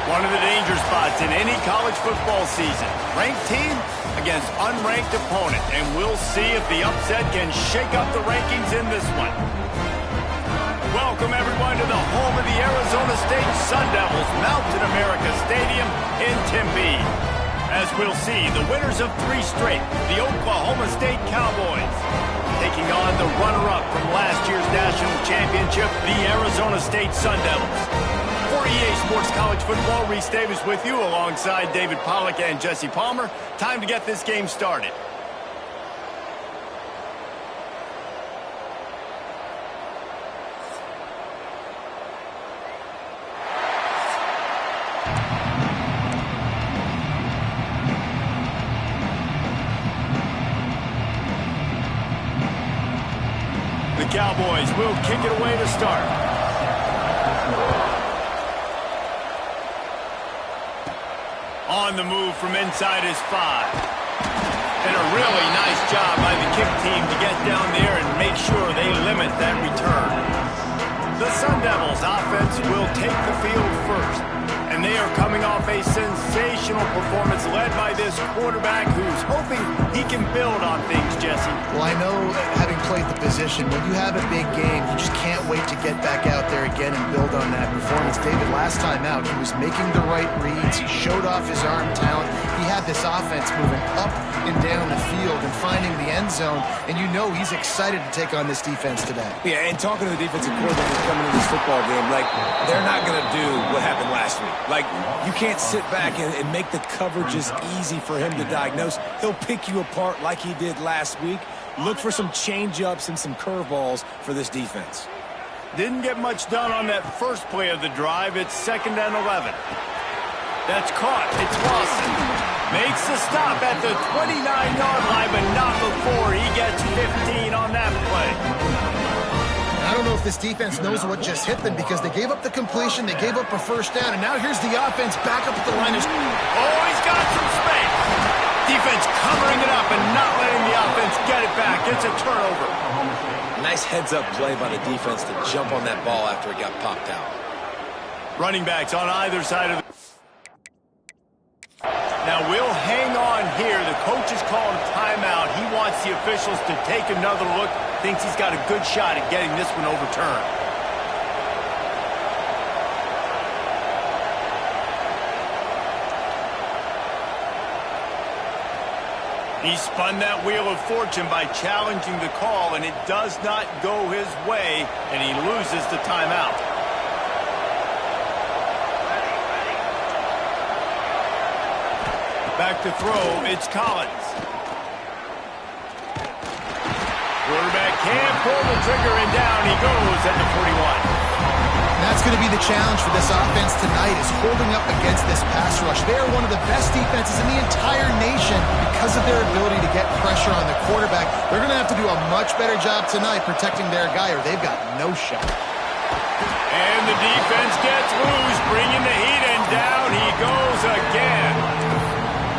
One of the danger spots in any college football season. Ranked team against unranked opponent. And we'll see if the upset can shake up the rankings in this one. Welcome, everyone, to the home of the Arizona State Sun Devils, Mountain America Stadium in Tempe. As we'll see, the winners of 3 straight, the Oklahoma State Cowboys, taking on the runner-up from last year's national championship, the Arizona State Sun Devils. For EA Sports College Football, Reese Davis with you alongside David Pollack and Jesse Palmer. Time to get this game started. The Cowboys will kick it away to start. On the move from inside his 5. And a really nice job by the kick team to get down there and make sure they limit that return. The Sun Devils offense will take the field first. And they are coming off a sensational performance led by this quarterback who's hoping he can build on things, Jesse. Well, I know, having played the position, when you have a big game, you just can't wait to get back out there again and build on that performance. David, last time out, he was making the right reads. He showed off his arm talent. He had this offense moving up and down the field and finding the end zone. And you know he's excited to take on this defense today. Yeah, and talking to the defensive coordinator coming into this football game, like, they're not going to do what happened last week. Like, you can't sit back and make the coverages easy for him to diagnose. He'll pick you apart like he did last week. Look for some change-ups and some curveballs for this defense. Didn't get much done on that first play of the drive. It's 2nd and 11. That's caught. It's Lawson. Makes the stop at the 29-yard line, but not before he gets 15 on that play. I don't know if this defense knows what just hit them because they gave up the completion, they gave up a first down, and now here's the offense back up at the line. Oh, he's got some space. Defense covering it up and not letting the offense get it back. It's a turnover. Nice heads-up play by the defense to jump on that ball after it got popped out. Running backs on either side of the... Now we'll hang on here. The coach is calling timeout. He wants the officials to take another look. Thinks he's got a good shot at getting this one overturned. He spun that wheel of fortune by challenging the call, and it does not go his way, and he loses the timeout. Back to throw, it's Collins. Quarterback can't pull the trigger, and down he goes at the 41. That's going to be the challenge for this offense tonight, is holding up against this pass rush. They are one of the best defenses in the entire nation because of their ability to get pressure on the quarterback. They're going to have to do a much better job tonight protecting their guy, or they've got no shot. And the defense gets loose, bringing the heat, and down he goes again.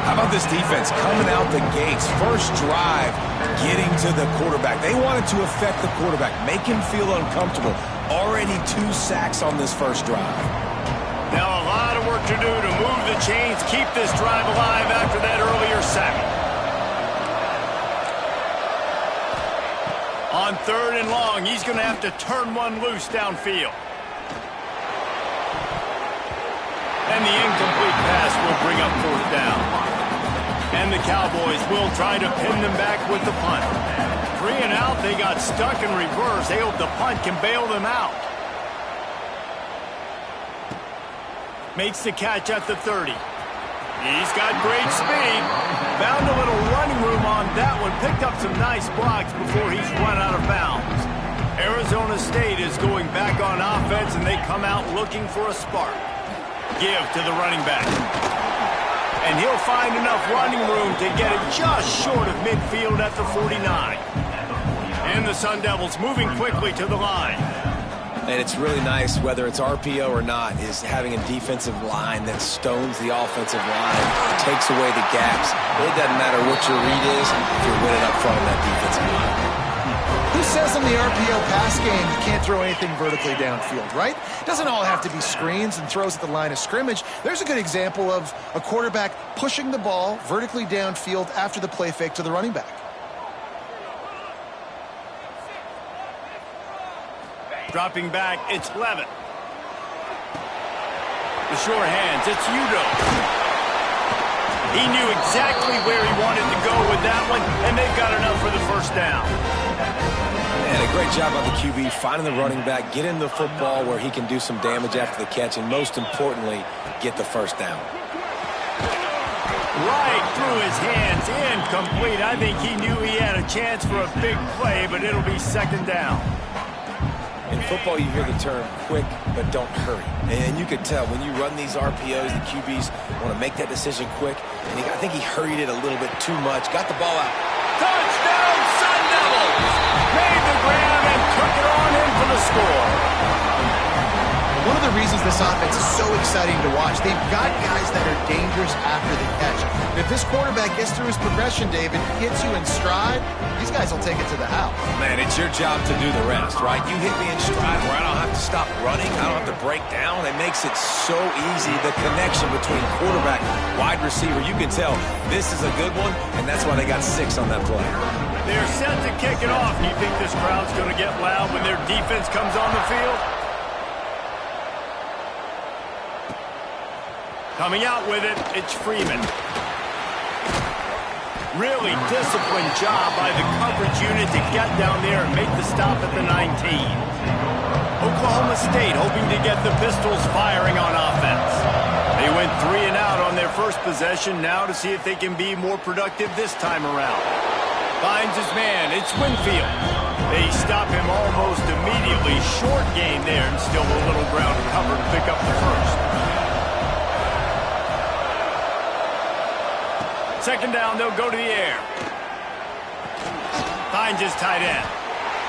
How about this defense coming out the gates, first drive, getting to the quarterback. They wanted to affect the quarterback, make him feel uncomfortable. Already 2 sacks on this first drive. Now a lot of work to do to move the chains, keep this drive alive after that earlier sack. On 3rd and long, he's going to have to turn one loose downfield. And the incomplete pass will bring up 4th down. And the Cowboys will try to pin them back with the punt. 3 and out, they got stuck in reverse. They hope the punt can bail them out. Makes the catch at the 30. He's got great speed. Found a little running room on that one. Picked up some nice blocks before he's run out of bounds. Arizona State is going back on offense, and they come out looking for a spark. Give to the running back. And he'll find enough running room to get it just short of midfield at the 49. And the Sun Devils moving quickly to the line. And it's really nice, whether it's RPO or not, is having a defensive line that stones the offensive line, takes away the gaps. It doesn't matter what your read is if you're winning up front of that defensive line. Who says in the RPO pass game you can't throw anything vertically downfield, right? It doesn't all have to be screens and throws at the line of scrimmage. There's a good example of a quarterback pushing the ball vertically downfield after the play fake to the running back. Dropping back, it's Levitt. The sure hands, it's Udoh. He knew exactly where he wanted to go with that one, and they've got enough for the first down. And a great job by the QB finding the running back, getting the football where he can do some damage after the catch, and most importantly, get the first down. Right through his hands, incomplete. I think he knew he had a chance for a big play, but it'll be second down. In football, you hear the term quick, but don't hurry. And you could tell when you run these RPOs, the QBs want to make that decision quick. And I think he hurried it a little bit too much. Got the ball out. Touchdown, Sun Devils! Made the grab and took it on in for the score. One of the reasons this offense is so exciting to watch, they've got guys that are dangerous after the catch. And if this quarterback gets through his progression, David, hits you in stride, these guys will take it to the house. Man, it's your job to do the rest, right? You hit me in stride where I don't have to stop running. I don't have to break down. It makes it so easy. The connection between quarterback, wide receiver, you can tell this is a good one, and that's why they got 6 on that play. They're set to kick it off. Do you think this crowd's going to get loud when their defense comes on the field? Coming out with it, it's Freeman. Really disciplined job by the coverage unit to get down there and make the stop at the 19. Oklahoma State hoping to get the Pistols firing on offense. They went 3 and out on their first possession, now to see if they can be more productive this time around. Finds his man, it's Winfield. They stop him almost immediately. Short gain there and still a little ground to cover to pick up the first. Second down, they'll go to the air. Finds his tight end.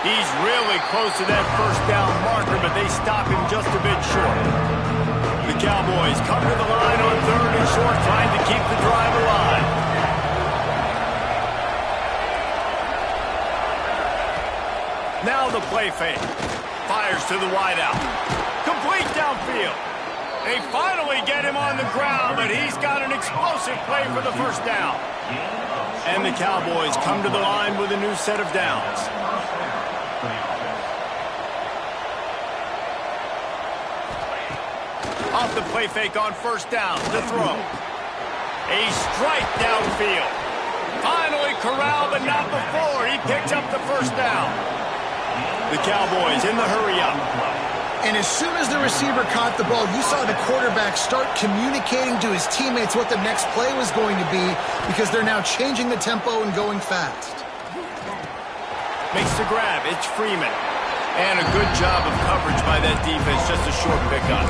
He's really close to that first down marker, but they stop him just a bit short. The Cowboys come to the line on 3rd and short, trying to keep the drive alive. Now the play fake. Fires to the wideout. Complete downfield. They finally get him on the ground, but he's got an explosive play for the first down. And the Cowboys come to the line with a new set of downs. Off the play fake on first down, the throw. A strike downfield. Finally corralled, but not before. He picks up the first down. The Cowboys in the hurry-up. And as soon as the receiver caught the ball, you saw the quarterback start communicating to his teammates what the next play was going to be because they're now changing the tempo and going fast. Makes the grab. It's Freeman. And a good job of coverage by that defense. Just a short pickup.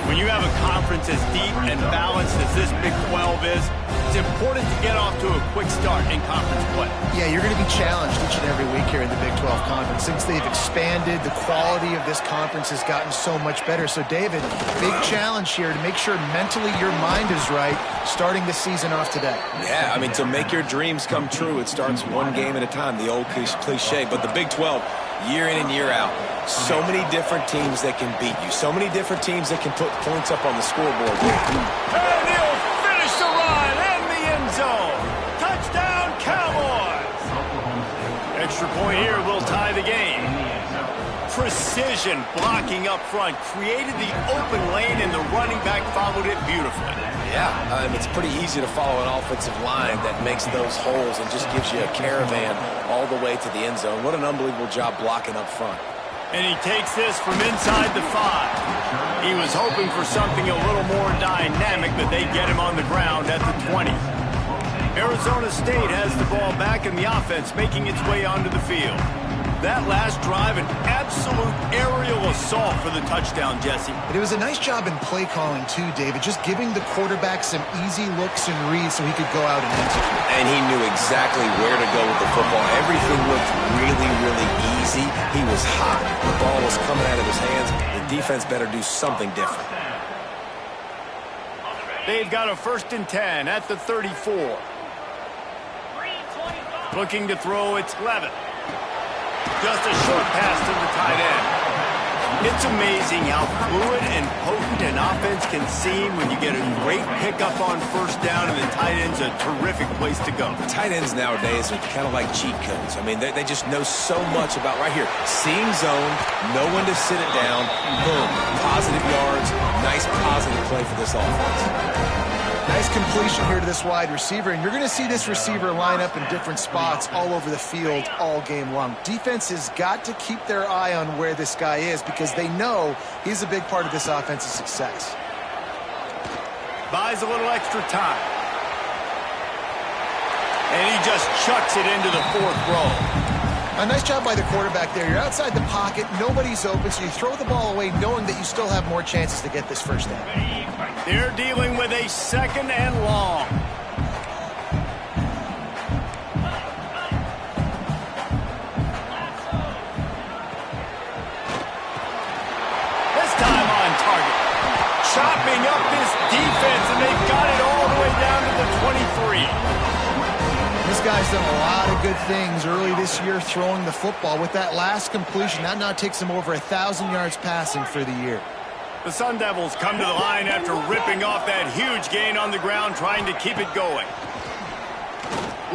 When you have a conference as deep and balanced as this Big 12 is, it's important to get off to a quick start in conference play. Yeah, you're going to be challenged each and every week here in the Big 12 Conference. Since they've expanded, the quality of this conference has gotten so much better. So, David, big challenge here to make sure mentally your mind is right starting the season off today. Yeah, I mean, to make your dreams come true, it starts one game at a time, the old cliche. But the Big 12, year in and year out, so many different teams that can beat you, so many different teams that can put points up on the scoreboard. And he'll finish the run in the end zone. Touchdown, Cowboys! Extra point here will tie the game. Precision blocking up front created the open lane, and the running back followed it beautifully. Yeah, it's pretty easy to follow an offensive line that makes those holes and just gives you a caravan all the way to the end zone. What an unbelievable job blocking up front. And he takes this from inside the 5. He was hoping for something a little more dynamic, but they get him on the ground at the 20. Arizona State has the ball back, and the offense making its way onto the field. That last drive, an absolute aerial assault for the touchdown, Jesse. But it was a nice job in play calling, too, David, just giving the quarterback some easy looks and reads so he could go out and execute. And he knew exactly where to go with the football. Everything looked really, really easy. He was hot. The ball was coming out of his hands. The defense better do something different. They've got a 1st and 10 at the 34. Looking to throw, it's Levitt. Just a short pass to the tight end. It's amazing how fluid and potent an offense can seem when you get a great pickup on first down, and the tight end's a terrific place to go. Tight ends nowadays are kind of like cheat codes. I mean, they just know so much about right here. Seeing zone, know when to sit it down, boom, positive yards, nice positive play for this offense. Nice completion here to this wide receiver, and you're going to see this receiver line up in different spots all over the field all game long. Defense has got to keep their eye on where this guy is because they know he's a big part of this offense's success. Buys a little extra time. And he just chucks it into the fourth row. A nice job by the quarterback there. You're outside the pocket, nobody's open, so you throw the ball away knowing that you still have more chances to get this first down. They're dealing with a second and long. This time on target. Chopping up this defense, and they've got it all the way down to the 23. This guy's done a lot of good things early this year throwing the football. With that last completion, that now takes him over 1,000 yards passing for the year. The Sun Devils come to the line after ripping off that huge gain on the ground, trying to keep it going.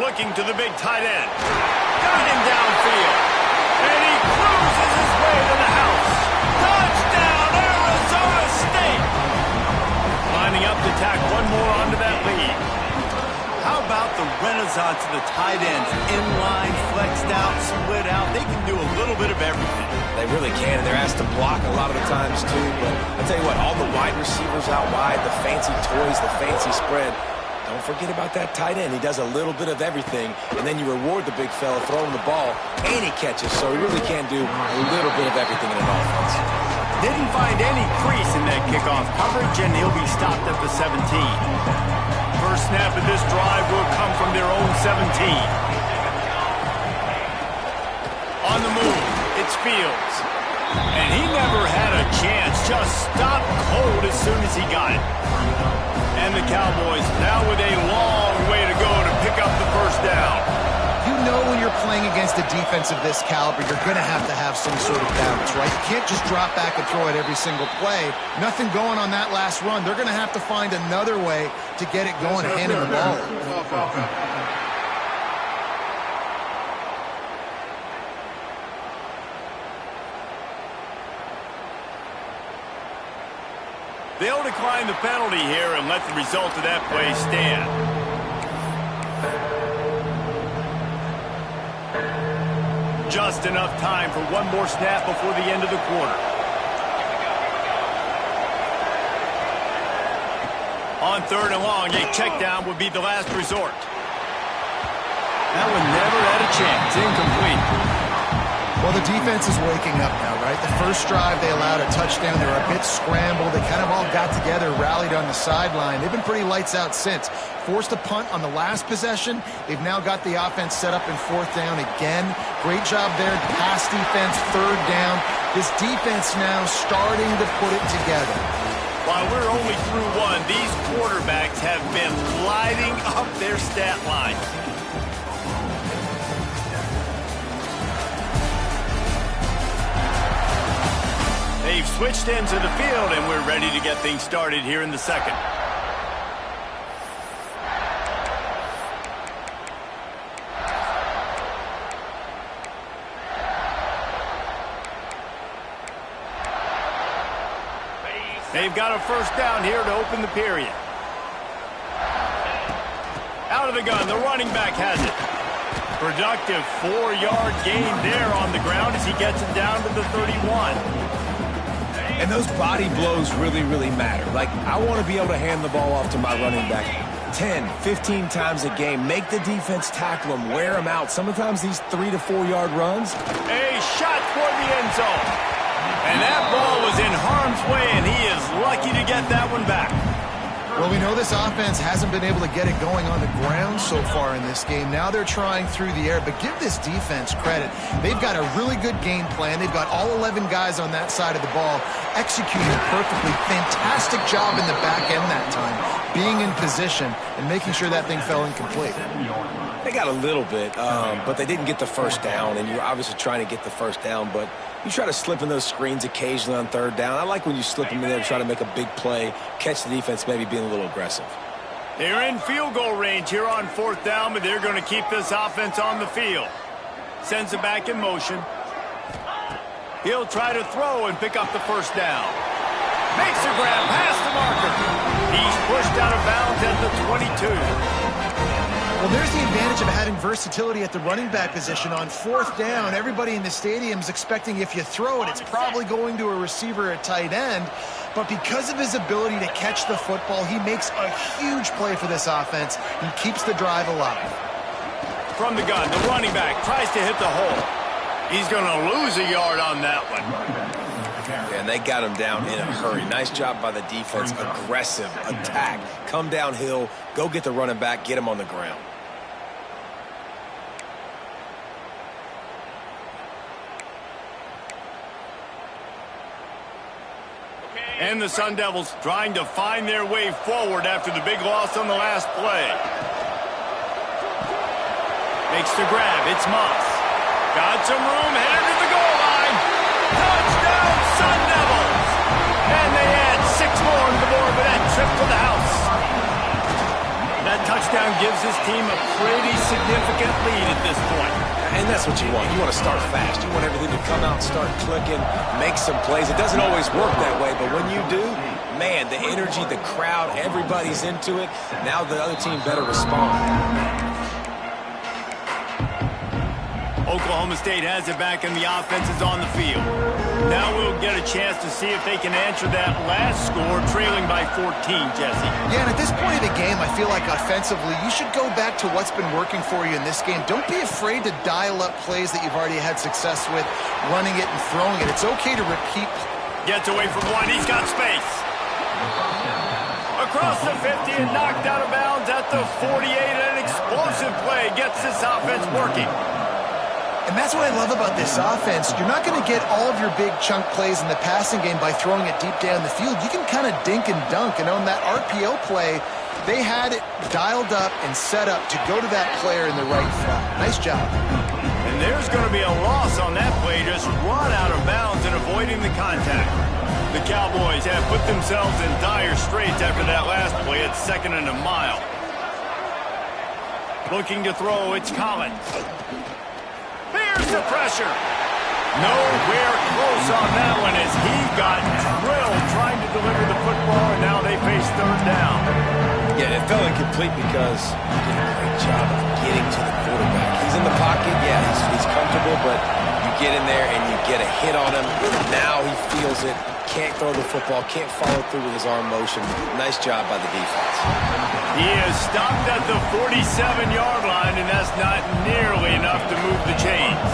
Looking to the big tight end. Got him downfield. And he cruises his way to the house. Touchdown, Arizona State! Lining up to tack one more onto that lead. How about the renaissance of the tight ends? Inline, flexed out, split out. They can do a little bit of everything. They really can, and they're asked to block a lot of the times, too. But I'll tell you what, all the wide receivers out wide, the fancy toys, the fancy spread, don't forget about that tight end. He does a little bit of everything, and then you reward the big fella throwing the ball, and he catches, so he really can do a little bit of everything in an offense. Didn't find any crease in that kickoff coverage, and he'll be stopped at the 17. First snap of this drive will come from their own 17. On the move, it's Fields. And he never had a chance, just stopped cold as soon as he got it. And the Cowboys now with a long way to go to pick up the first down. You know when you're playing against a defense of this caliber, you're going to have some sort of balance, right? You can't just drop back and throw it every single play. Nothing going on that last run. They're going to have to find another way to get it going, handing the ball. They'll decline the penalty here and let the result of that play stand. Just enough time for one more snap before the end of the quarter. On third and long, a check down would be the last resort. That one never had a chance. Incomplete. Well, the defense is waking up now, right? The first drive, they allowed a touchdown. They were a bit scrambled. They kind of all got together, rallied on the sideline. They've been pretty lights out since. Forced a punt on the last possession. They've now got the offense set up in fourth down again. Great job there. Pass defense, third down. This defense now starting to put it together. While we're only through one, these quarterbacks have been lighting up their stat line. They've switched into the field, and we're ready to get things started here in the second. They've got a first down here to open the period. Out of the gun, the running back has it. Productive 4-yard gain there on the ground as he gets it down to the 31. And those body blows really, really matter. Like, I want to be able to hand the ball off to my running back 10, 15 times a game. Make the defense tackle them, wear them out. Sometimes these 3 to 4 yard runs. A shot toward the end zone. And that ball was in harm's way, and he is lucky to get that one back. Well, we know this offense hasn't been able to get it going on the ground so far in this game. Now they're trying through the air, but give this defense credit. They've got a really good game plan. They've got all 11 guys on that side of the ball executing perfectly. Fantastic job in the back end that time. being in position and making sure that thing fell incomplete. They got a little bit, but they didn't get the first down, and you're obviously trying to get the first down, but you try to slip in those screens occasionally on third down. I like when you slip them in there to try to make a big play, catch the defense maybe being a little aggressive. They're in field goal range here on fourth down, but they're going to keep this offense on the field. Sends it back in motion. He'll try to throw and pick up the first down. Makes a grab past the marker. He's pushed out of bounds at the 22. Well, there's the advantage of having versatility at the running back position. On fourth down, everybody in the stadium is expecting if you throw it, it's probably going to a receiver at tight end. But because of his ability to catch the football, he makes a huge play for this offense and keeps the drive alive. From the gun, the running back tries to hit the hole. He's going to lose a yard on that one. Yeah, and they got him down in a hurry. Nice job by the defense. Aggressive attack. Come downhill, go get the running back, get him on the ground. And the Sun Devils trying to find their way forward after the big loss on the last play. Makes the grab. It's Moss. Got some room, headed to the goal line. Touchdown, Sun Devils! And they add 6 more to the board with that trip to the house. That touchdown gives his team a pretty significant lead at this point. And that's what you want. You want to start fast. You want everything to come out, start clicking, make some plays. It doesn't always work that way, but when you do, man, the energy, the crowd, everybody's into it. Now the other team better respond. Oklahoma State has it back and the offense is on the field. Now we'll get a chance to see if they can answer that last score, trailing by 14, Jesse. Yeah, and at this point of the game, I feel like offensively, you should go back to what's been working for you in this game. Don't be afraid to dial up plays that you've already had success with, running it and throwing it. It's okay to repeat. Gets away from one. He's got space. Across the 50 and knocked out of bounds at the 48. An explosive play gets this offense working. And that's what I love about this offense. You're not going to get all of your big chunk plays in the passing game by throwing it deep down the field. You can kind of dink and dunk. And on that RPO play, they had it dialed up and set up to go to that player in the right spot. Nice job. And there's going to be a loss on that play. Just run out of bounds and avoiding the contact. The Cowboys have put themselves in dire straits after that last play at 2nd and a mile. Looking to throw, it's Collins. There's the pressure. Nowhere close on that one as he got drilled trying to deliver the football, and now they face third down. Yeah, it fell incomplete because he did a great job of getting to the quarterback. He's in the pocket, yeah, he's comfortable, but you get in there and you get a hit on him. Now he feels it, can't throw the football, can't follow through with his arm motion. Nice job by the defense. He is stopped at the 47-yard line, and that's not nearly enough to move the chains.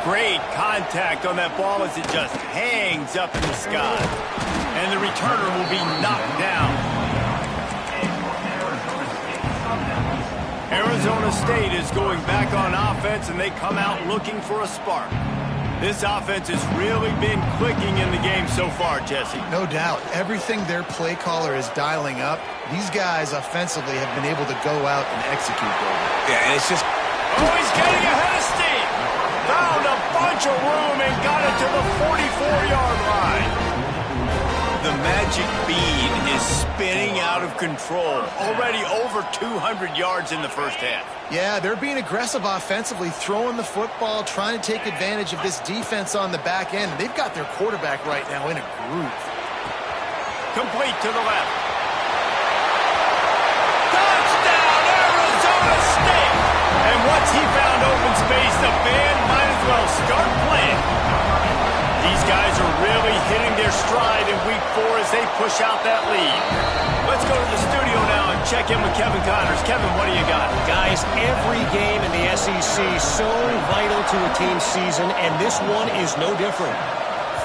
Great contact on that ball as it just hangs up in the sky. And the returner will be knocked down. Arizona State is going back on offense, and they come out looking for a spark. This offense has really been clicking in the game so far, Jesse. No doubt. Everything their play caller is dialing up, these guys offensively have been able to go out and execute there. Yeah, and it's just... Oh, he's getting ahead of steam. Found a bunch of room and got it to the 44-yard line. The magic bean is spinning out of control. Already over 200 yards in the first half. Yeah, they're being aggressive offensively, throwing the football, trying to take advantage of this defense on the back end. They've got their quarterback right now in a groove. Complete to the left. Touchdown, Arizona State! And once he found open space, the band might as well start playing. These guys are really hitting their stride in week 4 as they push out that lead. Let's go to the studio now and check in with Kevin Connors. Kevin, what do you got? Guys, every game in the SEC so vital to a team's season, and this one is no different.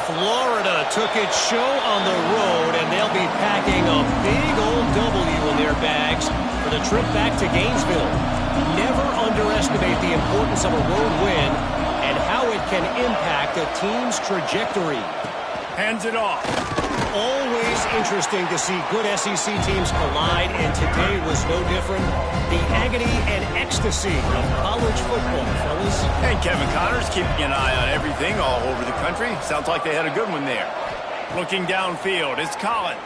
Florida took its show on the road, and they'll be packing a big old W in their bags for the trip back to Gainesville. Never underestimate the importance of a road win and how it can impact a team's trajectory. Hands it off. always interesting to see good SEC teams collide, and today was no different. The agony and ecstasy of college football, fellas. And Kevin Connors keeping an eye on everything all over the country. Sounds like they had a good one there. Looking downfield, it's Collins.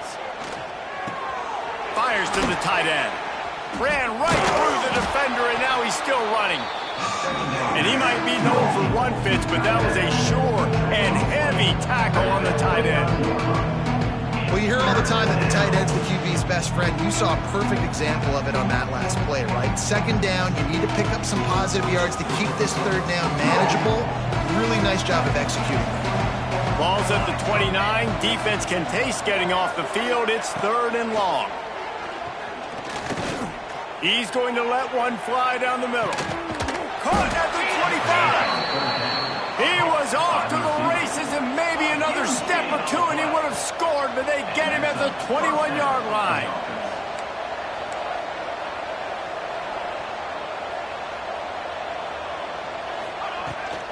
Fires to the tight end. Ran right through the defender, and now he's still running. And he might be known for run fits, but that was a sure and heavy tackle on the tight end. Well, you hear all the time that the tight end's the QB's best friend. You saw a perfect example of it on that last play, right? Second down, you need to pick up some positive yards to keep this third down manageable. Really nice job of executing that. Ball's at the 29. Defense can taste getting off the field. It's 3rd and long. He's going to let one fly down the middle. Caught at the 25. He was off to the races, and maybe another step or two and he would have scored, but they get him at the 21-yard line.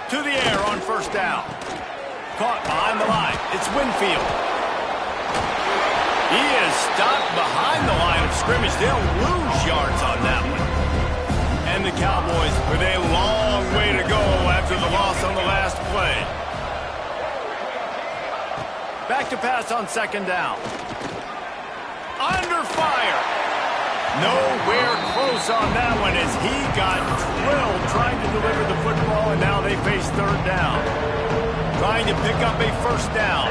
To the air on 1st down. Caught behind the line. It's Winfield. He is stopped behind the line of scrimmage. They'll lose yards on that one. And the Cowboys with a long way to go after the loss on the last play. Back to pass on 2nd down. Under fire. Nowhere close on that one as he got drilled trying to deliver the football, and now they face 3rd down. Trying to pick up a 1st down.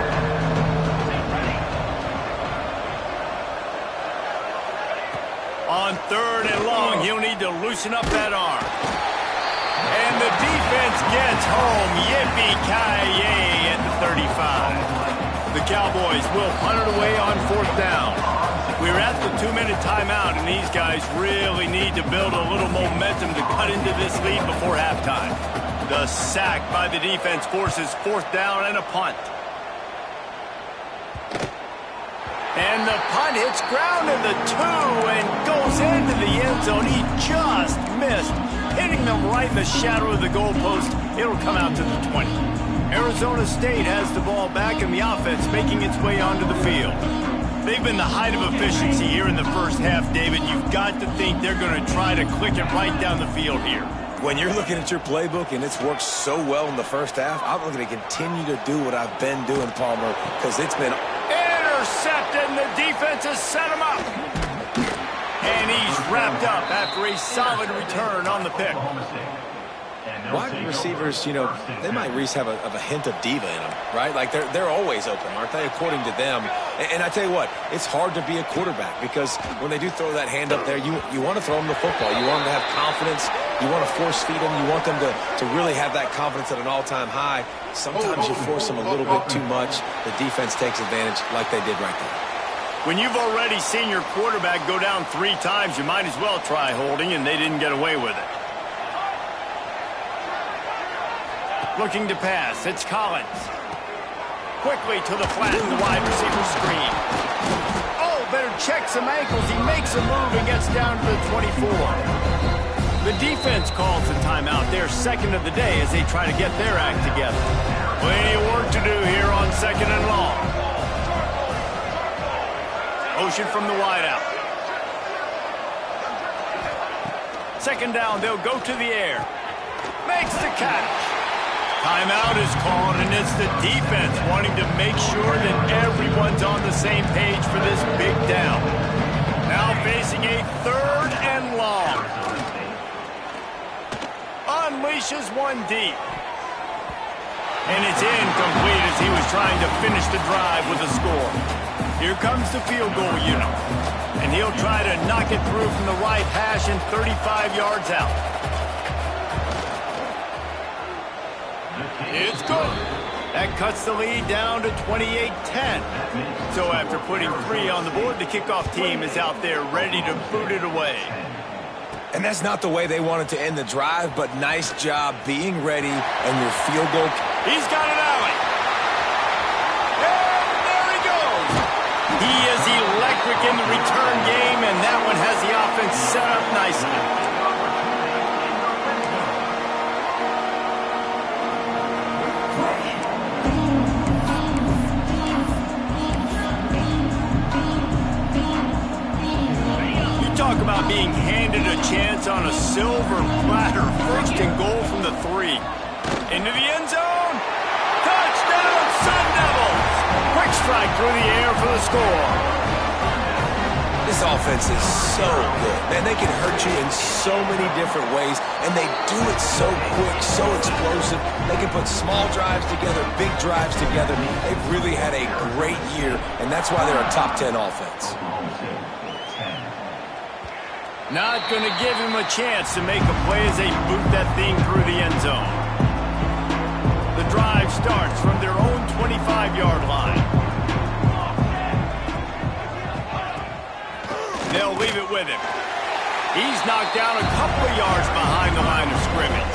On 3rd and long, he'll need to loosen up that arm. And the defense gets home. Yippee-ki-yay at the 35. The Cowboys will punt it away on 4th down. We're at the 2-minute timeout, and these guys really need to build a little momentum to cut into this lead before halftime. The sack by the defense forces 4th down and a punt. And the punt hits ground in the 2 and goes into the end zone. He just missed, hitting them right in the shadow of the goalpost. It'll come out to the 20. Arizona State has the ball back, and the offense making its way onto the field. They've been the height of efficiency here in the first half, David. You've got to think they're going to try to click it right down the field here. When you're looking at your playbook and it's worked so well in the first half, I'm going to continue to do what I've been doing, Palmer, because it's been... Intercepted, and the defense has set him up. And he's wrapped up after a solid return on the pick. Wide receivers, you know, they might at least have a hint of diva in them, right? Like they're always open, aren't they, according to them? And I tell you what, it's hard to be a quarterback because when they do throw that hand up there, you want to throw them the football. You want them to have confidence. You want to force feed them. You want them to really have that confidence at an all-time high. Sometimes you force them a little bit too much. The defense takes advantage like they did right there. When you've already seen your quarterback go down 3 times, you might as well try holding, and they didn't get away with it. Looking to pass, it's Collins. Quickly to the flat in the wide receiver screen. Oh, better check some ankles. He makes a move and gets down to the 24. The defense calls the timeout. They're 2nd of the day as they try to get their act together. Plenty of work to do here on 2nd and long. Motion from the wideout. 2nd down, they'll go to the air. Makes the catch. Timeout is called, and it's the defense wanting to make sure that everyone's on the same page for this big down. Now facing a 3rd and long. Unleashes one deep. And it's incomplete as he was trying to finish the drive with a score. Here comes the field goal unit. And he'll try to knock it through from the right hash and 35 yards out. It's good. That cuts the lead down to 28-10. So after putting 3 on the board, the kickoff team is out there ready to boot it away. And that's not the way they wanted to end the drive, but nice job being ready and your field goal. He's got it, Allen. And there he goes. He is electric in the return game, and that one has the offense set up nicely. Talk about being handed a chance on a silver platter. First and goal from the 3. Into the end zone. Touchdown, Sun Devils! Quick strike through the air for the score. This offense is so good. Man, they can hurt you in so many different ways, and they do it so quick, so explosive. They can put small drives together, big drives together. They've really had a great year, and that's why they're a top 10 offense. Not going to give him a chance to make a play as they boot that thing through the end zone. The drive starts from their own 25-yard line. They'll leave it with him. He's knocked down a couple of yards behind the line of scrimmage.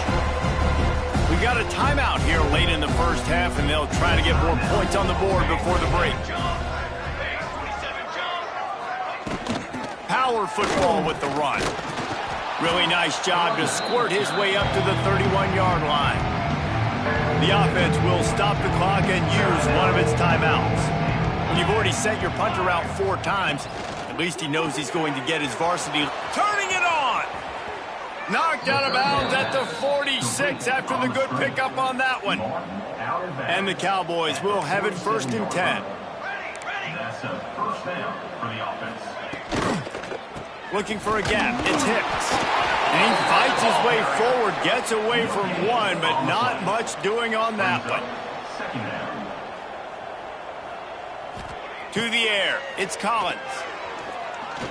We got a timeout here late in the first half, and they'll try to get more points on the board before the break. Power football with the run. Really nice job to squirt his way up to the 31-yard line. The offense will stop the clock and use one of its timeouts. When you've already sent your punter out 4 times, at least he knows he's going to get his varsity. Turning it on! Knocked out of bounds at the 46 after the good pickup on that one. And the Cowboys will have it 1st and 10. That's a first down for the offense. Looking for a gap. It's Hicks. And he fights his way forward, gets away from one, but not much doing on that one. Second down. To the air. It's Collins.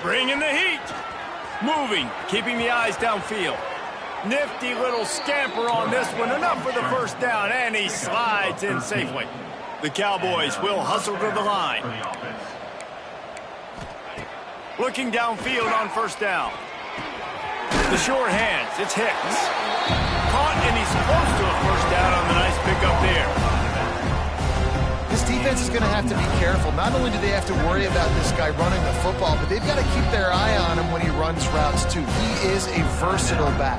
Bringing the heat. Moving, keeping the eyes downfield. Nifty little scamper on this one. Enough for the first down, and he slides in safely. The Cowboys will hustle to the line. For the offense. Looking downfield on first down. The short hands, it's Hicks. Caught, and he's close to a first down on the nice pickup there. This defense is going to have to be careful. Not only do they have to worry about this guy running the football, but they've got to keep their eye on him when he runs routes too. He is a versatile back.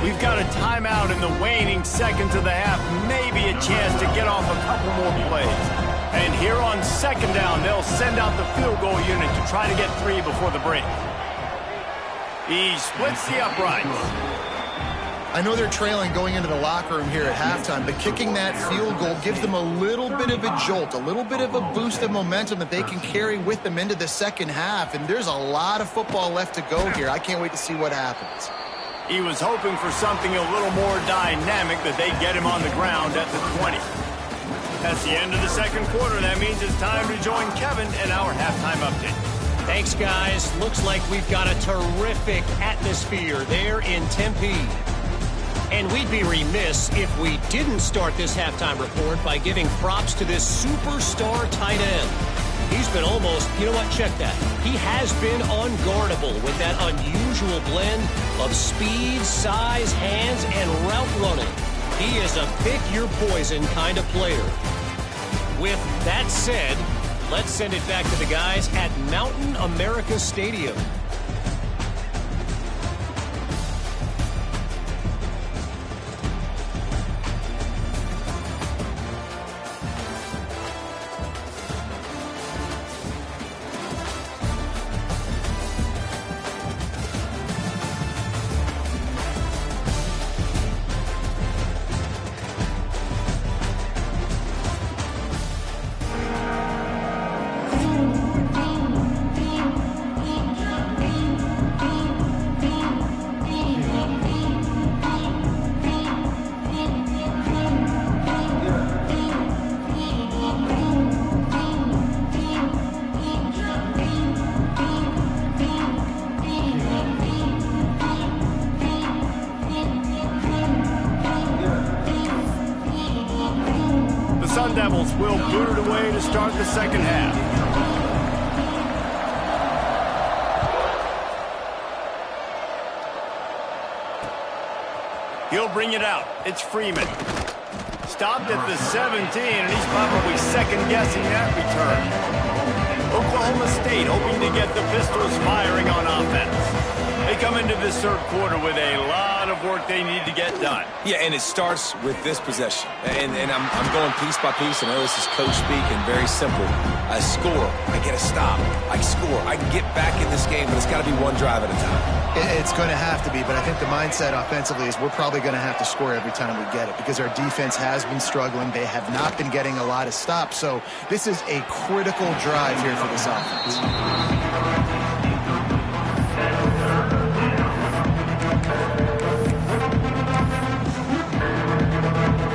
We've got a timeout in the waning seconds of the half. Maybe a chance to get off a couple more plays. And here on second down, they'll send out the field goal unit to try to get 3 before the break. He splits the uprights. I know they're trailing going into the locker room here at halftime, but kicking that field goal gives them a little bit of a jolt, a little bit of a boost of momentum that they can carry with them into the second half. And there's a lot of football left to go here. I can't wait to see what happens. He was hoping for something a little more dynamic, that they get him on the ground at the 20. That's the end of the second quarter. That means it's time to join Kevin in our halftime update. Thanks, guys. Looks like we've got a terrific atmosphere there in Tempe. And we'd be remiss if we didn't start this halftime report by giving props to this superstar tight end. He's been almost, you know what, check that. He has been unguardable with that unusual blend of speed, size, hands, and route running. He is a pick-your-poison kind of player. With that said, let's send it back to the guys at Mountain America Stadium. Sun Devils will boot it away to start the second half. He'll bring it out. It's Freeman. Stopped at the 17, and he's probably second-guessing that return. Oklahoma State hoping to get the Pistols firing on offense. They come come into this third quarter with a lot of work they need to get done. Yeah, and it starts with this possession. And I'm going piece by piece. I know this is coach speak and very simple. I score. I get a stop. I score. I can get back in this game, but it's got to be one drive at a time. It's going to have to be, but I think the mindset offensively is we're probably going to have to score every time we get it because our defense has been struggling. They have not been getting a lot of stops. So this is a critical drive here for this offense.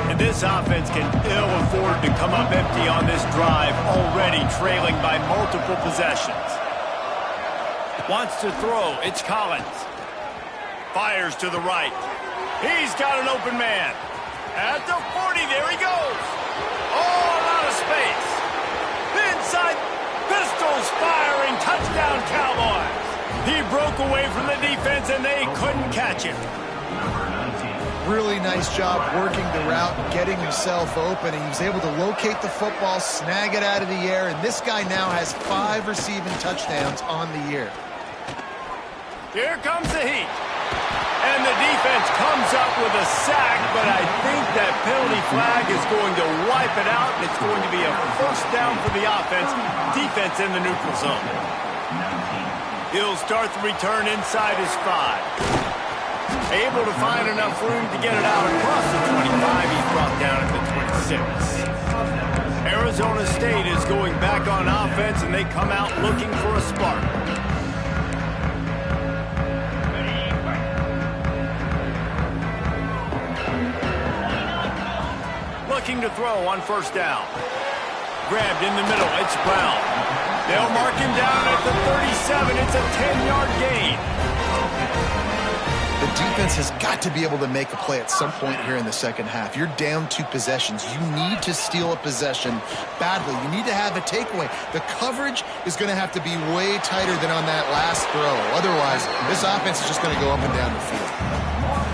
And this offense can ill afford to come up empty on this drive, already trailing by multiple possessions. Wants to throw. It's Collins. Fires to the right. He's got an open man. At the 40, there he goes. All out of space. Inside, pistols firing. Touchdown, Cowboys. He broke away from the defense, and they couldn't catch him. Really nice job working the route, getting himself open, and he was able to locate the football, snag it out of the air, and this guy now has 5 receiving touchdowns on the year. Here comes the heat. And the defense comes up with a sack, but I think that penalty flag is going to wipe it out, and it's going to be a first down for the offense. Defense in the neutral zone. He'll start the return inside his 5. Able to find enough room to get it out across the 25. He's brought down at the 26. Arizona State is going back on offense, and they come out looking for a spark. Looking to throw on first down. Grabbed in the middle. It's Brown. They'll mark him down at the 37. It's a 10-yard gain. The defense has got to be able to make a play at some point here in the second half. You're down 2 possessions. You need to steal a possession badly. You need to have a takeaway. The coverage is going to have to be way tighter than on that last throw. Otherwise, this offense is just going to go up and down the field.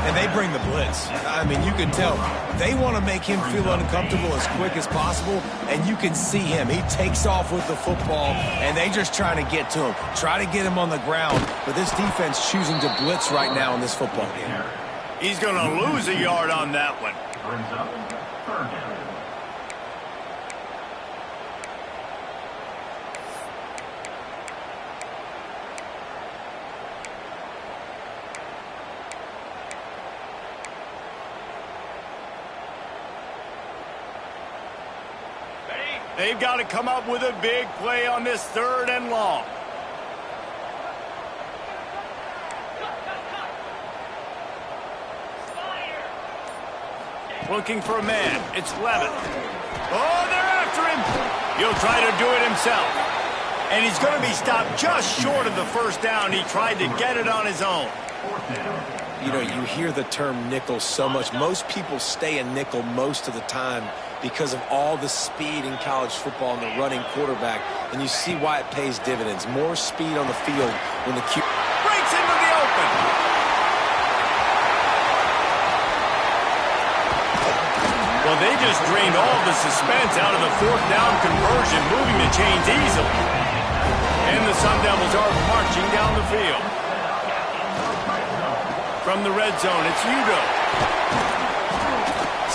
And they bring the blitz. I mean, you can tell they want to make him feel uncomfortable as quick as possible, and you can see him. He takes off with the football, and they just trying to get to him, try to get him on the ground. But this defense choosing to blitz right now in this football game. He's going to lose a yard on that one. Brings up third down. They've got to come up with a big play on this 3rd and long. Looking for a man. It's Levitt. Oh, they're after him. He'll try to do it himself. And he's going to be stopped just short of the first down. He tried to get it on his own. You know, you hear the term nickel so much. Most people stay a nickel most of the time because of all the speed in college football and the running quarterback. And you see why it pays dividends. More speed on the field when the Q breaks into the open. Well, they just drained all the suspense out of the 4th down conversion, moving the chains easily. And the Sun Devils are marching down the field. From the red zone, it's Udo.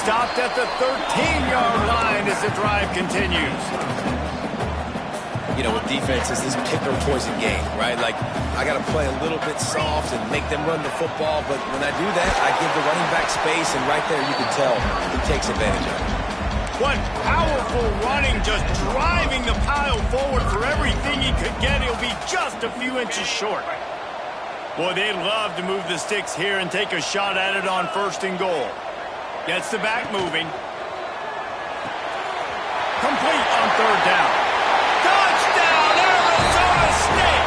Stopped at the 13-yard line as the drive continues. You know, with defenses, this pick or poison game, right? Like, I got to play a little bit soft and make them run the football, but when I do that, I give the running back space, and right there you can tell he takes advantage of it. What powerful running, just driving the pile forward for everything he could get. He'll be just a few inches short. Boy, they'd love to move the sticks here and take a shot at it on 1st and goal. Gets the back moving. Complete on 3rd down. Touchdown, Arizona State!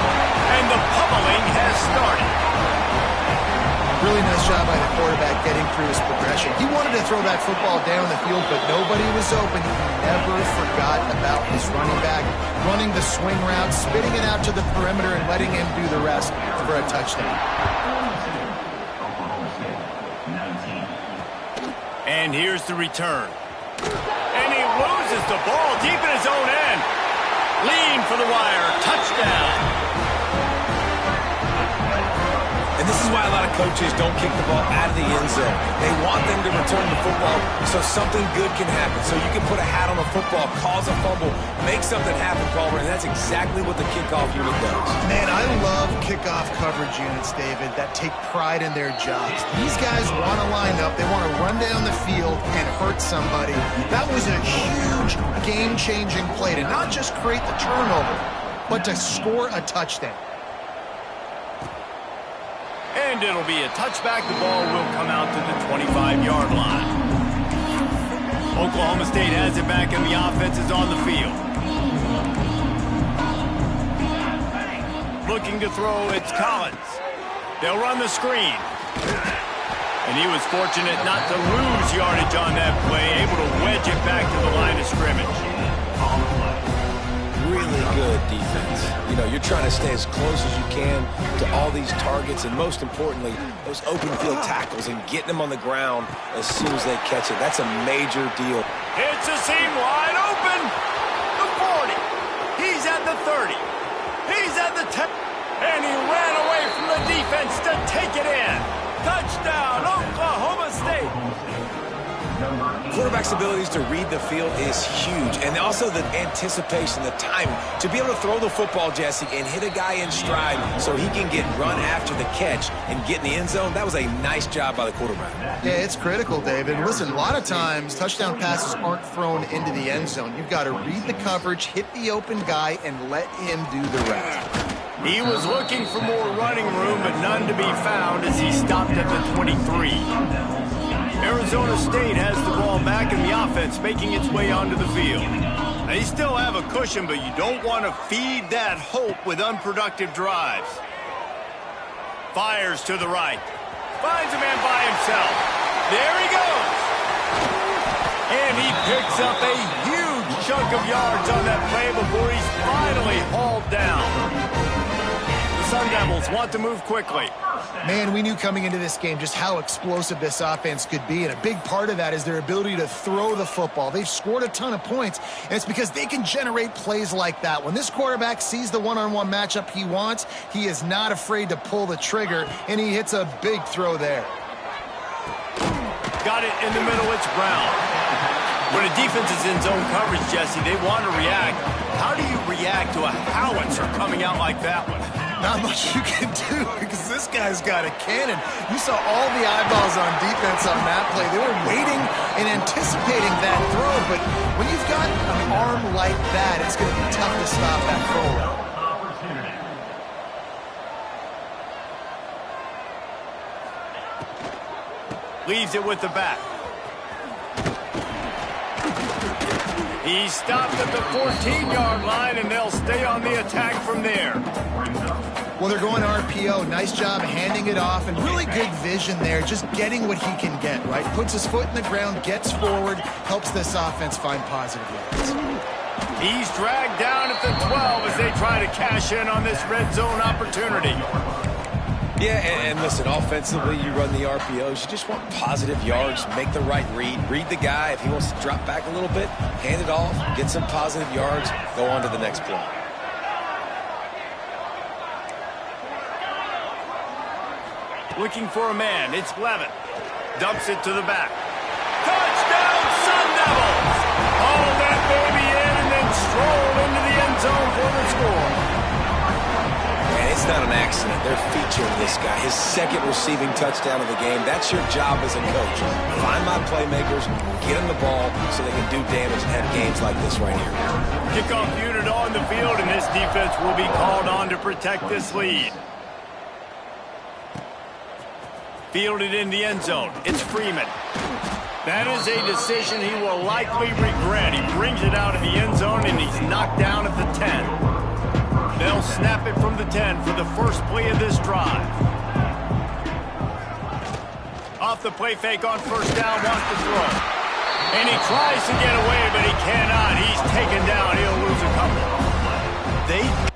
And the pummeling has started. Really nice job by the quarterback getting through his progression. He wanted to throw that football down the field, but nobody was open. He never forgot about his running back, running the swing route, spitting it out to the perimeter, and letting him do the rest for a touchdown. And here's the return. And he loses the ball deep in his own end. Lean for the wire. Touchdown. And this coaches don't kick the ball out of the end zone. They want them to return the football so something good can happen. So you can put a hat on a football, cause a fumble, make something happen, Palmer, and that's exactly what the kickoff unit does. Man, I love kickoff coverage units, David, that take pride in their jobs. These guys want to line up. They want to run down the field and hurt somebody. That was a huge game-changing play to not just create the turnover, but to score a touchdown. And it'll be a touchback. The ball will come out to the 25-yard line. Oklahoma State has it back, and the offense is on the field. Looking to throw, it's Collins. They'll run the screen. And he was fortunate not to lose yardage on that play, able to wedge it back to the line of scrimmage. Really good defense. You know, you're trying to stay as close as you can to all these targets, and most importantly, those open field tackles and getting them on the ground as soon as they catch it. That's a major deal. It's a seam wide open. The 40. He's at the 30. He's at the 10. And he ran away from the defense to take it in. Touchdown, Oklahoma State. Quarterback's abilities to read the field is huge, and also the anticipation, the timing. To be able to throw the football, Jesse, and hit a guy in stride so he can get run after the catch and get in the end zone, that was a nice job by the quarterback. Yeah, it's critical, David. Listen, a lot of times touchdown passes aren't thrown into the end zone. You've got to read the coverage, hit the open guy, and let him do the rest. He was looking for more running room, but none to be found as he stopped at the 23. Arizona State has the ball back, and the offense making its way onto the field. They still have a cushion, but you don't want to feed that hope with unproductive drives. Fires to the right. Finds a man by himself. There he goes. And he picks up a huge chunk of yards on that play before he's finally hauled down. The Sun Devils want to move quickly. Man, we knew coming into this game just how explosive this offense could be, and a big part of that is their ability to throw the football. They've scored a ton of points, and it's because they can generate plays like that. When this quarterback sees the one-on-one matchup he wants, he is not afraid to pull the trigger, and he hits a big throw there. Got it in the middle, it's Brown. When a defense is in zone coverage, Jesse, they want to react. How do you react to a howitzer coming out like that one? Not much you can do because this guy's got a cannon. You saw all the eyeballs on defense on that play. They were waiting and anticipating that throw, but when you've got an arm like that, it's going to be tough to stop that throw. Leaves it with the back. He stopped at the 14-yard line, and they'll stay on the attack from there. Well, they're going RPO. Nice job handing it off, and really good vision there, just getting what he can get, right? Puts his foot in the ground, gets forward, helps this offense find positive yards. He's dragged down at the 12 as they try to cash in on this red zone opportunity. Yeah, and listen, offensively, you run the RPOs. You just want positive yards, make the right read the guy. If he wants to drop back a little bit, hand it off, get some positive yards, go on to the next play. Looking for a man, it's Levin. Dumps it to the back. Touchdown, Sun Devils! Haul that baby in and then stroll into the end zone for the score. And it's not an accident. They're featuring this guy. His second receiving touchdown of the game. That's your job as a coach. Find my playmakers, get them the ball so they can do damage and have games like this right here. Kickoff unit on the field, and this defense will be called on to protect this lead. Fielded in the end zone. It's Freeman. That is a decision he will likely regret. He brings it out of the end zone, and he's knocked down at the 10. They'll snap it from the 10 for the first play of this drive. Off the play fake on first down, wants to throw. And he tries to get away, but he cannot. He's taken down. He'll lose a couple. They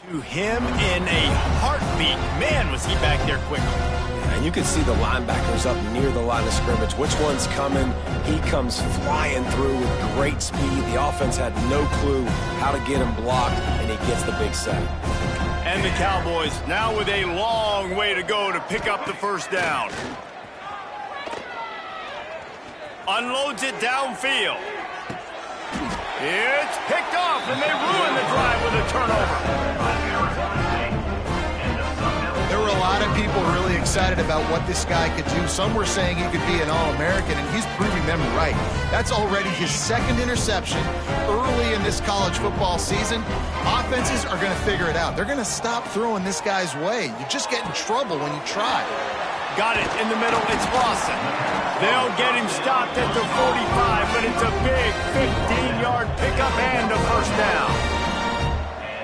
To him in a heartbeat. Man, was he back there quickly. And you can see the linebackers up near the line of scrimmage. Which one's coming? He comes flying through with great speed. The offense had no clue how to get him blocked, and he gets the big sack. And the Cowboys now with a long way to go to pick up the first down. Unloads it downfield. It's picked off, and they ruin the drive with a turnover. There were a lot of people really excited about what this guy could do. Some were saying he could be an All-American, and he's proving them right. That's already his second interception early in this college football season. Offenses are going to figure it out. They're going to stop throwing this guy's way. You just get in trouble when you try. Got it in the middle. It's Lawson. They'll get him stopped at the 45, but it's a big 15-yard pickup and a first down.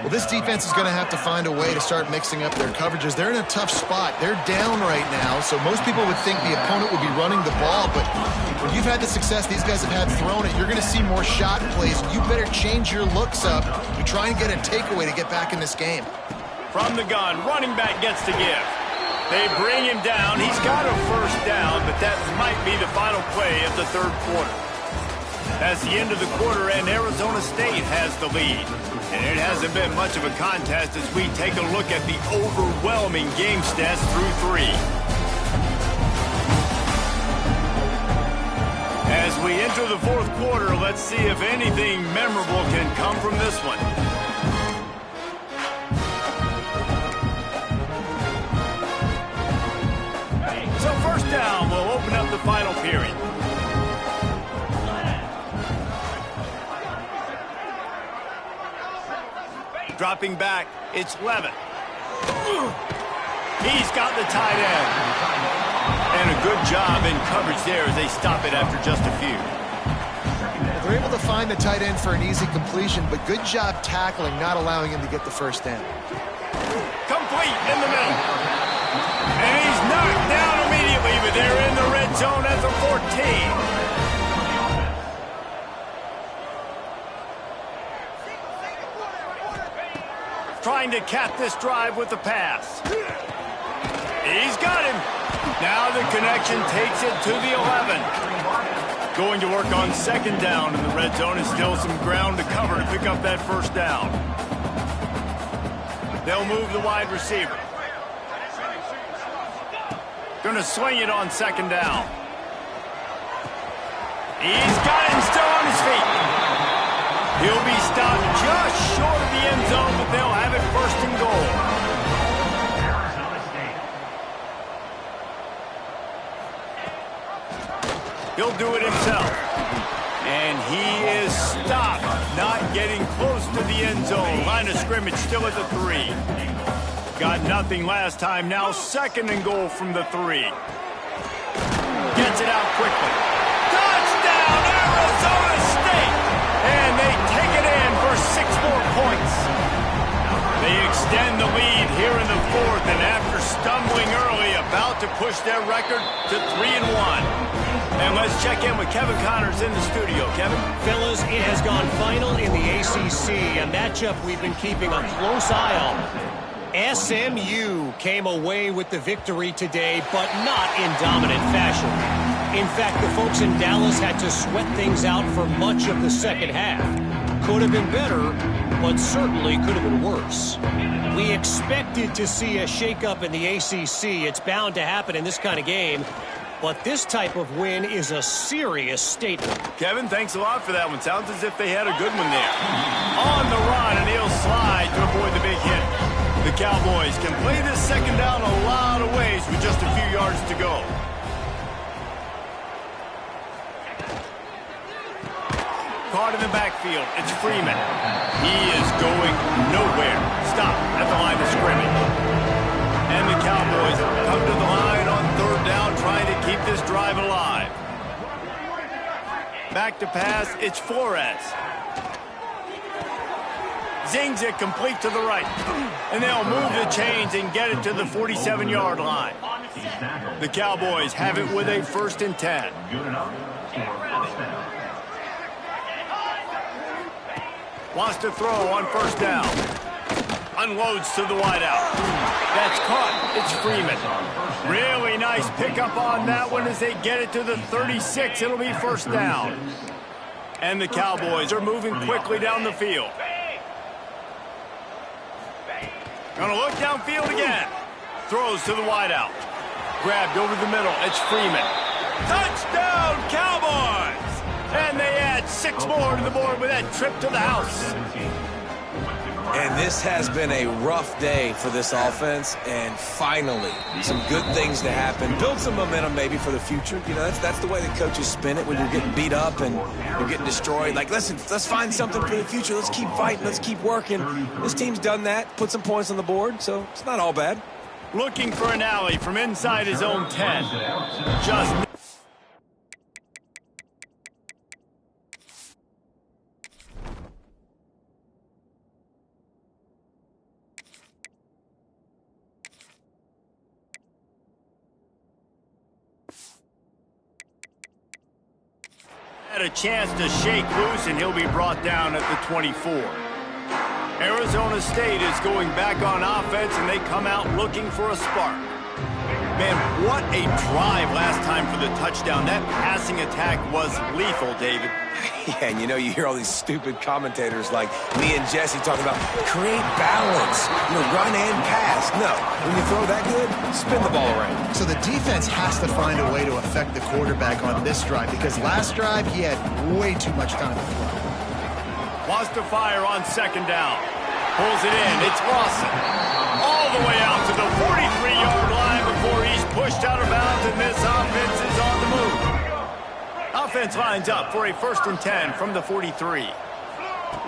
Well, this defense is going to have to find a way to start mixing up their coverages. They're in a tough spot. They're down right now, so most people would think the opponent would be running the ball, but when you've had the success these guys have had throwing it, you're going to see more shot plays. You better change your looks up to try and get a takeaway to get back in this game. From the gun, running back gets to give. They bring him down. He's got a first down, but that might be the final play of the third quarter. That's the end of the quarter, and Arizona State has the lead. And it hasn't been much of a contest as we take a look at the overwhelming game stats through 3. As we enter the fourth quarter, let's see if anything memorable can come from this one. So first down will open up the final period. Dropping back, it's Levitt. He's got the tight end. And a good job in coverage there as they stop it after just a few. They're able to find the tight end for an easy completion, but good job tackling, not allowing him to get the first down. Complete in the middle. And he's knocked down immediately, but they're in the red zone at the 14. Trying to cap this drive with the pass. He's got him. Now the connection takes it to the 11. Going to work on second down in the red zone, and still some ground to cover to pick up that first down. They'll move the wide receiver. Going to swing it on second down. He's got him still on his feet. He'll be stopped just short of the end zone, but they'll have it first and goal. He'll do it himself. And he is stopped, not getting close to the end zone. Line of scrimmage still at the 3. Got nothing last time. Now second and goal from the 3. Gets it out quickly. Touchdown, Arizona State! And they take it in fourth, and after stumbling early, about to push their record to 3-1. And let's check in with Kevin Connors in the studio. Kevin? Fellas, it has gone final in the ACC, a matchup we've been keeping a close eye on. SMU came away with the victory today, but not in dominant fashion. In fact, the folks in Dallas had to sweat things out for much of the second half. Could have been better, but certainly could have been worse. We expected to see a shakeup in the ACC. It's bound to happen in this kind of game. But this type of win is a serious statement. Kevin, thanks a lot for that one. Sounds as if they had a good one there. On the run, and he'll slide to avoid the big hit. The Cowboys can play this second down a lot of ways with just a few yards to go. Caught in the backfield. It's Freeman. He is going nowhere. Stop at the line of scrimmage. And the Cowboys come to the line on third down, trying to keep this drive alive. Back to pass. It's Flores. Zings it complete to the right. And they'll move the chains and get it to the 47-yard line. The Cowboys have it with a 1st and 10. Good enough for first down. Wants to throw on 1st down. Unloads to the wideout. That's caught. It's Freeman. Really nice pickup on that one as they get it to the 36. It'll be 1st down. And the Cowboys are moving quickly down the field. Gonna look downfield again. Throws to the wideout. Grabbed over the middle. It's Freeman. Touchdown, Cowboys! And they add 6 more to the board with that trip to the house. And this has been a rough day for this offense, and finally, some good things to happen. Build some momentum maybe for the future. You know, that's the way the coaches spin it when you're getting beat up and you're getting destroyed. Like, listen, let's find something for the future. Let's keep fighting. Let's keep working. This team's done that, put some points on the board, so it's not all bad. Looking for an alley from inside his own 10. Just... had a chance to shake loose, and he'll be brought down at the 24. Arizona State is going back on offense, and they come out looking for a spark. Man, what a drive last time for the touchdown. That passing attack was lethal, David. Yeah, and you know, you hear all these stupid commentators like me and Jesse talking about create balance, you know, run and pass. No, when you throw that good, spin the ball around. So the defense has to find a way to affect the quarterback on this drive, because last drive he had way too much time to throw. Wants to fire on 2nd down. Pulls it in. It's Lawson. All the way out to the 43-yard line before he's pushed out of bounds, and this offense is on the move. Offense lines up for a 1st and 10 from the 43.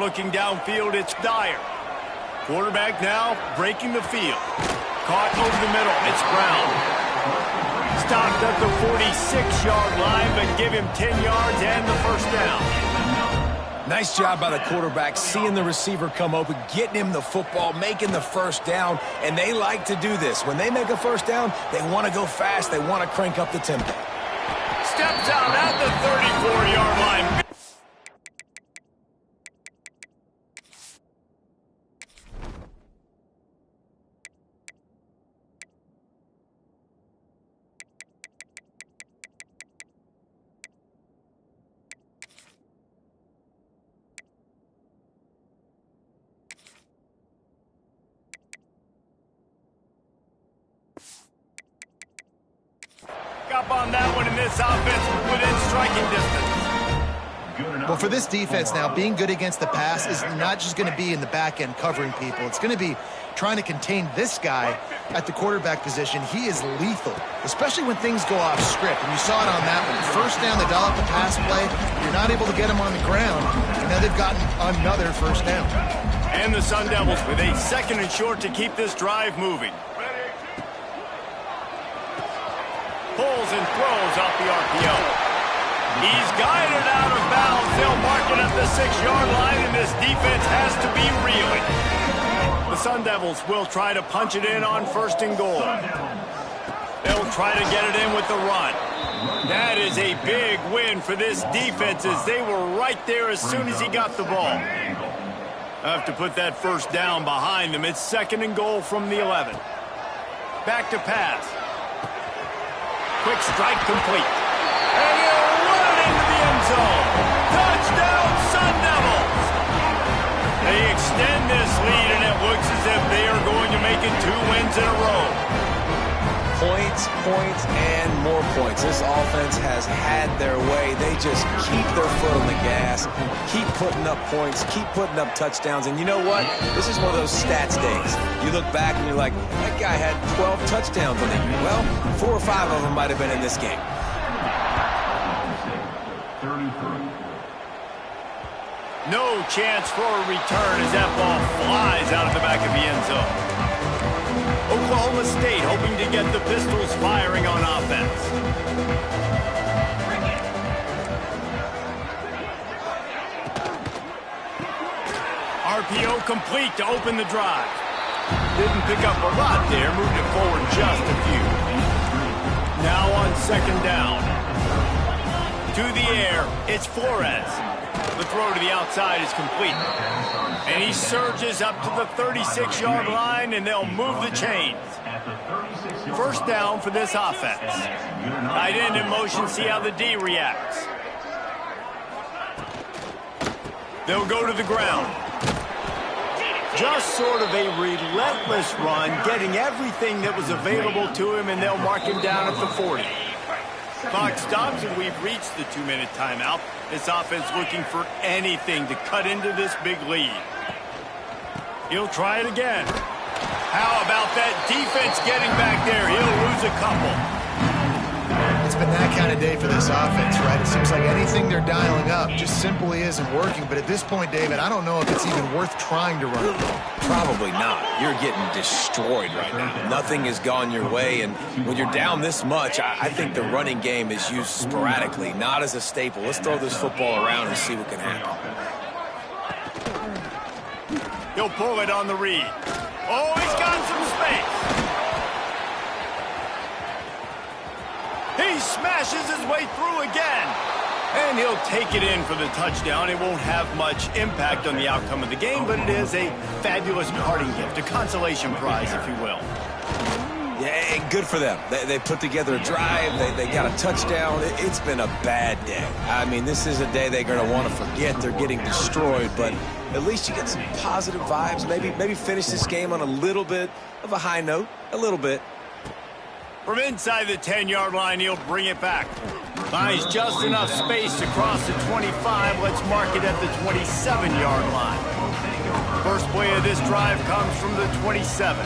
Looking downfield, it's Dyer. Quarterback now breaking the field. Caught over the middle. It's Brown. Stopped at the 46-yard line, but give him 10 yards and the 1st down. Nice job by the quarterback, seeing the receiver come open, getting him the football, making the 1st down, and they like to do this. When they make a 1st down, they want to go fast. They want to crank up the tempo. Steps out at the 34-yard line. Up on that one, in this offense within striking distance. Well, for this defense now, being good against the pass is not just going to be in the back end covering people. It's going to be trying to contain this guy at the quarterback position. He is lethal, especially when things go off script. And you saw it on that one. 1st down, they dial up the pass play. You're not able to get him on the ground, and now they've gotten another 1st down. And the Sun Devils with a 2nd and short to keep this drive moving. Pulls and throws off the RPO. He's guided out of bounds. They'll mark it at the 6-yard line, and this defense has to be reeling. The Sun Devils will try to punch it in on 1st and goal. They'll try to get it in with the run. That is a big win for this defense as they were right there as soon as he got the ball. I have to put that 1st down behind them. It's 2nd and goal from the 11. Back to pass. Quick strike complete. And he'll run it into the end zone. Touchdown, Sun Devils! They extend this lead, and it looks as if they are going to make it 2 wins in a row. Points, points, and more points. This offense has had their way. They just keep their foot on the gas, keep putting up points, keep putting up touchdowns. And you know what? This is one of those stats days. You look back and you're like, that guy had 12 touchdowns on the year. Well, 4 or 5 of them might have been in this game. 33. No chance for a return as that ball flies out of the back of the end zone. Oklahoma State hoping to get the Pistols firing on offense. RPO complete to open the drive. Didn't pick up a lot there, moved it forward just a few. Now on 2nd down. To the air, it's Flores. The throw to the outside is complete. And he surges up to the 36-yard line, and they'll move the chains. 1st down for this offense. Tight end in motion, see how the D reacts. They'll go to the ground. Just sort of a relentless run, getting everything that was available to him, and they'll mark him down at the 40. Clock stops, and we've reached the 2-minute timeout. This offense looking for anything to cut into this big lead. He'll try it again. How about that defense getting back there? He'll lose a couple. It's been that kind of day for this offense, right? It seems like anything they're dialing up just simply isn't working. But at this point, David, I don't know if it's even worth trying to run it. Probably not. You're getting destroyed right now. Nothing has gone your way, and when you're down this much, I think the running game is used sporadically, not as a staple. Let's throw this football around and see what can happen. He'll pull it on the read. Oh, he's got some space. He smashes his way through again. And he'll take it in for the touchdown. It won't have much impact on the outcome of the game, but it is a fabulous parting gift, a consolation prize, if you will. Yeah, good for them. They put together a drive. They got a touchdown. It's been a bad day. I mean, this is a day they're going to want to forget. They're getting destroyed, but at least you get some positive vibes. Maybe finish this game on a little bit of a high note, a little bit. From inside the 10-yard line, he'll bring it back. Finds just enough space to cross the 25. Let's mark it at the 27-yard line. First play of this drive comes from the 27.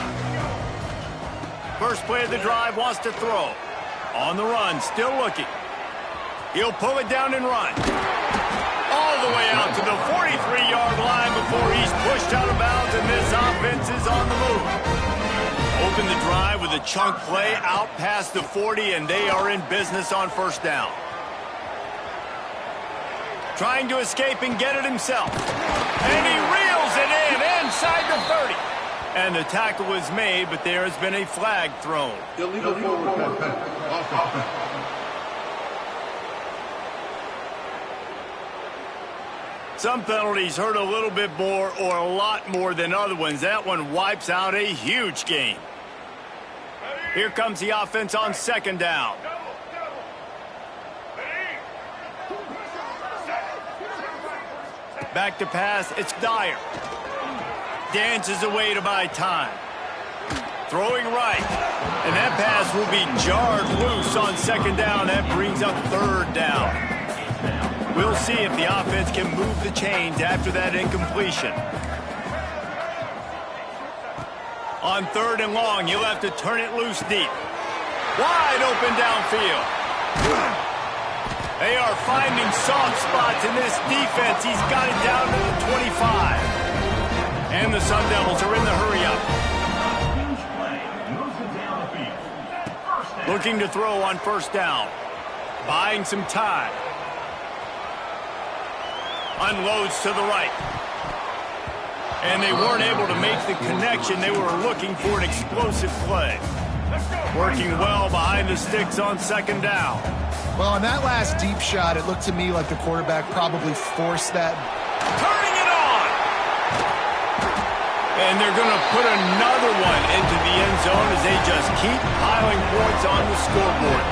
First play of the drive wants to throw. On the run, still looking. He'll pull it down and run. All the way out to the 43-yard line before he's pushed out of bounds, and this offense is on the move. Open the drive with a chunk play out past the 40, and they are in business on 1st down. Trying to escape and get it himself. And he reels it in inside the 30. And the tackle was made, but there has been a flag thrown. Illegal forward pass. Some penalties hurt a little bit more or a lot more than other ones. That one wipes out a huge game. Here comes the offense on 2nd down. Back to pass, it's Dyer. Dances away to buy time. Throwing right. And that pass will be jarred loose on 2nd down. That brings up 3rd down. We'll see if the offense can move the chains after that incompletion. On 3rd and long, he'll have to turn it loose deep. Wide open downfield. They are finding soft spots in this defense. He's got it down to the 25. And the Sun Devils are in the hurry-up. Looking to throw on 1st down. Buying some time. Unloads to the right. And they weren't able to make the connection. They were looking for an explosive play. Working well behind the sticks on second down. Well, on that last deep shot, it looked to me like the quarterback probably forced that. Turning it on! And they're going to put another one into the end zone as they just keep piling points on the scoreboard.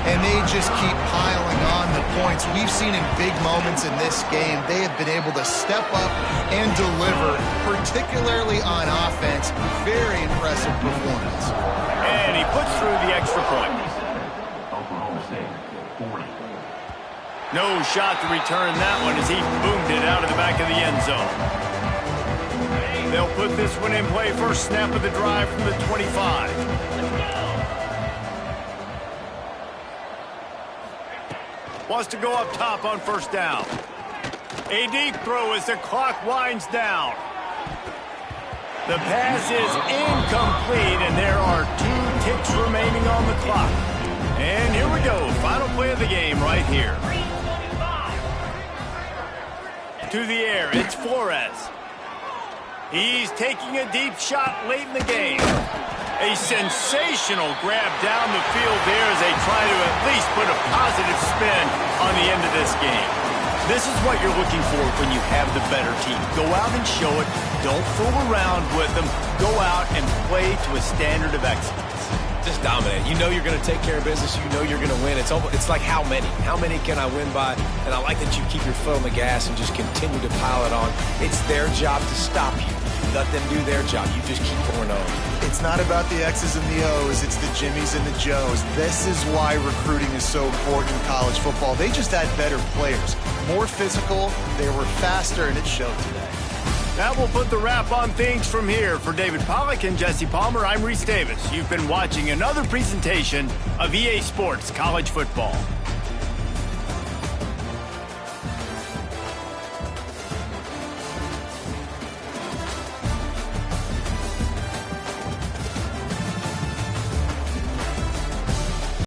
And they just keep piling on the points. We've seen in big moments in this game, they have been able to step up and deliver, particularly on offense. Very impressive performance. And he puts through the extra point. Oklahoma State, 40. No shot to return that one as he boomed it out of the back of the end zone. They'll put this one in play. First snap of the drive from the 25. Wants to go up top on first down. A deep throw as the clock winds down. The pass is incomplete, and there are 2 ticks remaining on the clock. And here we go. Final play of the game right here. To the air, it's Flores. He's taking a deep shot late in the game. A sensational grab down the field there as they try to at least put a positive spin on the end of this game. This is what you're looking for when you have the better team. Go out and show it. Don't fool around with them. Go out and play to a standard of excellence. Just dominate. You know you're going to take care of business. You know you're going to win. It's like how many? How many can I win by? And I like that you keep your foot on the gas and just continue to pile it on. It's their job to stop you. Let them do their job. You just keep going on. It's not about the X's and the O's. It's the Jimmies and the Joes. This is why recruiting is so important in college football. They just had better players. More physical. They were faster, and it showed today. That will put the wrap on things from here. For David Pollack and Jesse Palmer, I'm Reese Davis. You've been watching another presentation of EA Sports College Football.